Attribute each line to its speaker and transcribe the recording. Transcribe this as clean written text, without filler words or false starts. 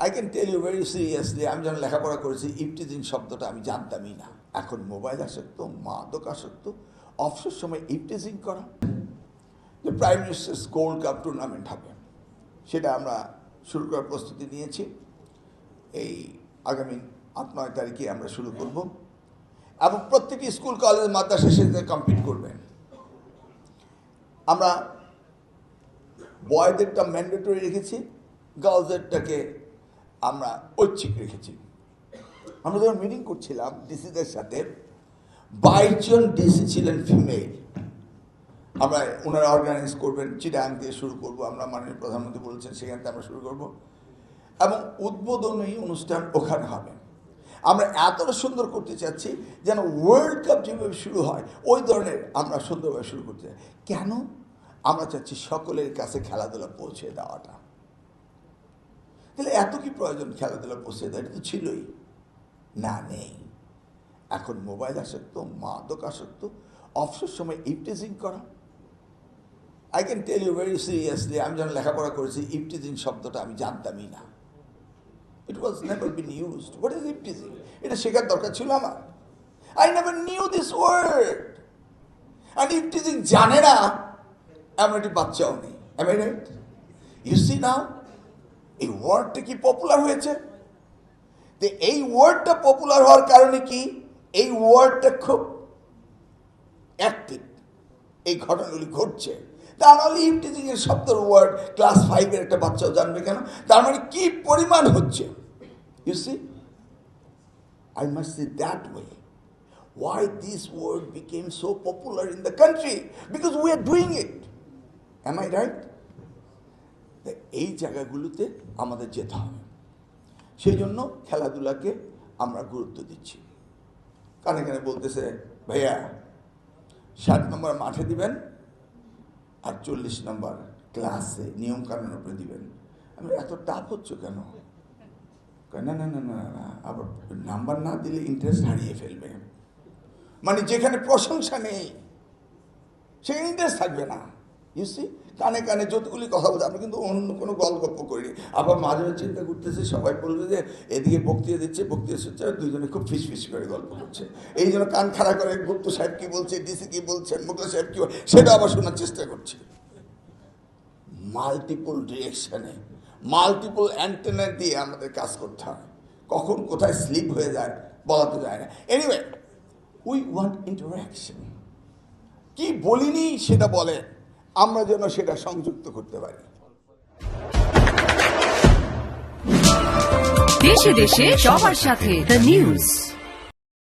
Speaker 1: I can tell you very seriously, আমি যখন লেখাপড়া করেছি ইফটিজিং শব্দটা আমি জানতামই না। এখন মোবাইল আসক্ত, মাদক আসক্ত, অবসর সময় ইফটিজিং করা। যে prime ministers gold cup tournament হবে, সেটা আমরা শুরু করার প্রস্তুতি নিয়েছি। এই আগামী 8-9 তারিখে আমরা শুরু করব এবং প্রত্যেকটি স্কুল কলেজ মাদ্রাসা সেটাতে কমপ্লিট করবেন। আমরা বয়দেরটা ম্যান্ডেটরি রেখেছি, গার্লসদেরটাকে আমরা ঐচ্ছিক রেখেছি। আমরা যখন মিটিং করছিলাম ডিসিদের সাথে, 22 জন ডিসি ছিলেন ফিমেল। আমরা ওনারা অর্গানাইজ করবেন, চিটাগাং দিয়ে শুরু করব, আমরা মাননীয় প্রধানমন্ত্রী বলছেন সেখান থেকে আমরা শুরু করব এবং উদ্বোধনী অনুষ্ঠান ওখানে হবে। আমরা এতটা সুন্দর করতে চাচ্ছি যেন ওয়ার্ল্ড কাপ যেভাবে শুরু হয় ওই ধরনের আমরা সুন্দরভাবে শুরু করতে চাই। কেন? আমরা চাচ্ছি সকলের কাছে খেলাধুলা পৌঁছে দেওয়াটা। তাহলে এত কি প্রয়োজন খেলাধুলা পৌঁছে দেওয়া? এটা তো ছিলই না, নেই। এখন মোবাইল আসক্ত, মাদক আসক্ত, অবসর সময় ইফটিজিং করা। I can tell you very seriously, আমি যখন লেখাপড়া করেছি ইফটিজিং শব্দটা আমি জানতামই না। It was never been used. What is ifteasing? এটা শেখার দরকার ছিল আমার। I never knew this word. And ifteasing জানে না এমন একটি বাচ্চাও নেই। Am I right? You see now, এই ওয়ার্ডটা কি পপুলার হয়েছে? তো এই ওয়ার্ডটা পপুলার হওয়ার কারণে কি, এই ওয়ার্ডটা খুব অ্যাক্টিভ, এই ঘটনাগুলি ঘটছে। তা নাহলে ইফটিজিং এর শব্দের ওয়ার্ড ক্লাস 5 এর একটা বাচ্চাও জানবে কেন? তার মানে কি পরিমাণ হচ্ছে। You see, I must say that way. Why this word became so popular in the country? Because we are doing it. Am I right? এই জায়গাগুলোতে আমাদের যেতে হবে। সেই জন্য খেলাধুলাকে আমরা গুরুত্ব দিচ্ছি। কানে কানে বলতেছে, ভাইয়া 60 নম্বর মাঠে দিবেন আর 40 নম্বর ক্লাসে নিয়ম কানুনের উপরে দিবেন। আমি এত টাফ হচ্ছে কেন? না না না না না, আবার নাম্বার না দিলে ইন্টারেস্ট হারিয়ে ফেলবে। মানে যেখানে প্রশংসা নেই সেখানে ইন্টারেস্ট থাকবে না। ইউসি, কানে কানে যতগুলি কথা বলছে, আমরা কিন্তু অন্য কোনো গল্প করিনি। আবার মাঝে মাঝে চিন্তা করতেছে, সবাই বলবে যে এদিকে বক্তৃতা দিচ্ছে, বক্তৃতা শুনছে, আর দুজনে খুব ফিস করে গল্প করছে। এই জন্য কান খাড়া করে গুপ্ত সাহেব কি বলছে, ডিসি কি বলছেন, মুখলা সাহেব কি, সেটা আবার শোনার চেষ্টা করছে। মাল্টিপল ডিরেকশনে, মাল্টিপল অ্যান্টেনা দিয়ে আমাদের কাজ করতে হয়। কখন কোথায় স্লিপ হয়ে যায় বলা তো যায় না। Anyway, we want interaction. কি বলিনি সেটা বলে, আমরা যেন সেটা সংযুক্ত করতে পারি।
Speaker 2: দেশে দেশে সবার সাথে দ্য নিউজ।